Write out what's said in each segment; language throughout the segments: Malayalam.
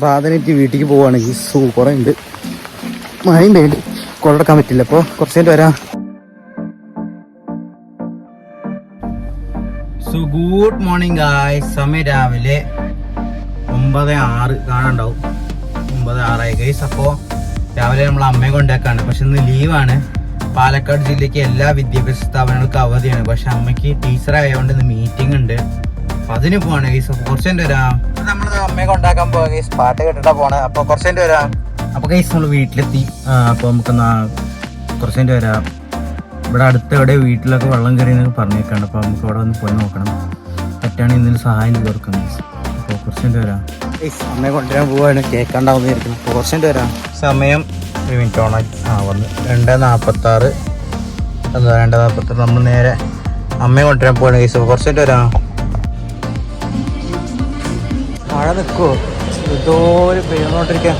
പ്രാഥമിക വീട്ടിലേക്ക് പോവുകയാണെങ്കിൽ സൂപ്പറേ ഉണ്ട്. മഴയും പെയ്യുണ്ട്, കൊള്ളടക്കാൻ പറ്റില്ല. അപ്പോൾ കുറച്ച് നേരം വരാം. So good morning guys. സമയം രാവിലെ 9:06 കാണാണ്ടാവും. 9:06 ഗൈസ്. അപ്പോൾ രാവിലെ നമ്മൾ അമ്മയെ കൊണ്ടാക്കാണ്. പക്ഷെ ഇന്ന് ലീവാണ്. പാലക്കാട് ജില്ലയ്ക്ക് എല്ലാ വിദ്യാഭ്യാസ സ്ഥാപനങ്ങൾക്കും അവധിയാണ്. പക്ഷെ അമ്മയ്ക്ക് ടീച്ചർ ആയതുകൊണ്ട് ഇന്ന് മീറ്റിംഗ് ഉണ്ട്. അപ്പൊ അതിന് പോവാണ് ഗൈസ്. അപ്പോൾ കുറച്ച് നേരം വരാം. നമ്മൾ അമ്മയെ കൊണ്ടാക്കാൻ പോവാ ഗൈസ്. പാട്ട് കേട്ടിട്ടാ പോണേ. അപ്പോൾ കുറച്ച് നേരം വരാം. അപ്പോൾ ഗൈസ് നമ്മൾ വീട്ടിലെത്തി. അപ്പോൾ നമുക്ക് കുറച്ച് നേരം വരാം. ഇവിടെ അടുത്ത് എവിടെ വീട്ടിലൊക്കെ വെള്ളം കയറിയെന്നൊക്കെ പറഞ്ഞേക്കാണ്ട്. അപ്പോൾ നമുക്ക് അവിടെ ഒന്ന് പോയി നോക്കണം. പറ്റുകയാണെങ്കിൽ എന്തെങ്കിലും സഹായം ചെയ്ത് കൊടുക്കണം ഗൈസ്. അപ്പോൾ കുറച്ച് നേരം വരാം. അമ്മയെ കൊണ്ടുവരാൻ പോവാണ്. കേൾക്കാണ്ടാവുന്നതായിരിക്കും. അപ്പോൾ കുറച്ച് നേരം വരാം. സമയം 1 മിനിറ്റ് ഓണായി. വന്ന് 2:46. 2:46 നമ്മൾ നേരെ അമ്മയെ കൊണ്ടുവരാൻ പോവാണ് ഗൈസ്. അപ്പോൾ കുറച്ച് നേരം വരാം. മഴ നിൽക്കുമോ? എന്തോ ഒരു പെയ്യുന്നോണ്ടിരിക്കുക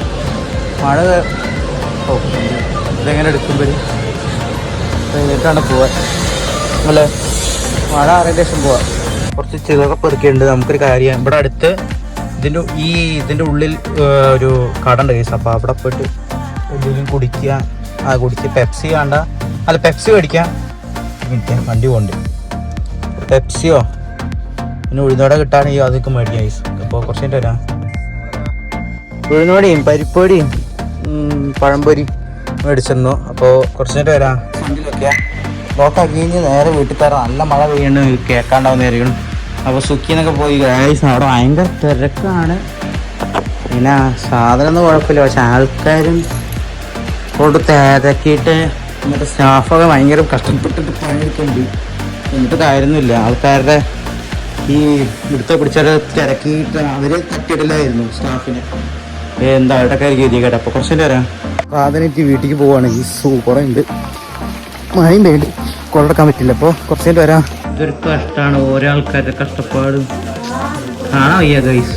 മഴ. ഇതെങ്ങനെ എടുക്കുമ്പോൾ എന്നിട്ടാണ് പോവാൻ അല്ലേ? മഴ ആറിൻ്റെ ശേഷം പോവാം. കുറച്ച് ചിലതൊക്കെ പെറുക്കിയുണ്ട്. നമുക്കൊരു കാര്യം, ഇവിടെ അടുത്ത് ഇതിൻ്റെ ഉള്ളിൽ ഒരു കട ഉണ്ട് കേസ്. അപ്പോൾ അവിടെ പോയിട്ട് എന്തെങ്കിലും കുടിക്കുക. പെപ്സി വേണ്ട, അല്ല പെപ്സി മേടിക്കാം. വണ്ടി പോകണ്ട്. പെപ്സിയോ പിന്നെ ഉഴുന്നോടെ കിട്ടുകയാണെങ്കിൽ അതൊക്കെ മേടിക്കാം കേസ്. അപ്പോൾ കുറച്ച് കഴിഞ്ഞിട്ട് വരാം. ഉഴുന്നോടെയും പരിപ്പൊടിയും പഴംപൊരി മേടിച്ചിരുന്നു. അപ്പോൾ കുറച്ച് നേരം വരാം. വണ്ടിയിലൊക്കെ ബ്ലോക്കാക്കി കഴിഞ്ഞ് നേരെ വീട്ടിൽ തരാം. നല്ല മഴ പെയ്യുന്നു, കേൾക്കാണ്ടാവുന്നതായിരിക്കണം. അപ്പോൾ സുക്കിന്നൊക്കെ പോയി ഗൈസ്. അവിടെ ഭയങ്കര തിരക്കാണ്. പിന്നെ സാധനമൊന്നും കുഴപ്പമില്ല, പക്ഷെ ആൾക്കാരും കൊണ്ട് തിരക്കിയിട്ട് മറ്റേ സ്റ്റാഫൊക്കെ ഭയങ്കര കഷ്ടപ്പെട്ടിട്ട് പണിയെടുക്കുന്നുണ്ട്. എന്നിട്ട് കാര്യമൊന്നുമില്ല. ആൾക്കാരുടെ ഈ ഇവിടുത്തെ പിടിച്ചവരെ തിരക്കിയിട്ട് അവർ തട്ടിയിട്ടില്ലായിരുന്നു സ്റ്റാഫിനെ. എന്താ അവിടെയൊക്കെ ഗതികേട്ടെ. അപ്പോൾ കുറച്ച് വരാം. പ്രാഥമിക വീട്ടിലേക്ക് പോവുകയാണെങ്കിൽ സൂപ്പറേ ഉണ്ട്. മഴയും പെയ്യുണ്ട്, കൊള്ളടക്കാൻ പറ്റില്ല. അപ്പോൾ കുറച്ച് നേരം വരാം. ഇതൊരു കഷ്ടമാണ്. ഓരോ ആൾക്കാരുടെ കഷ്ടപ്പാടും കാണാൻ വയ്യ ഗൈസ്.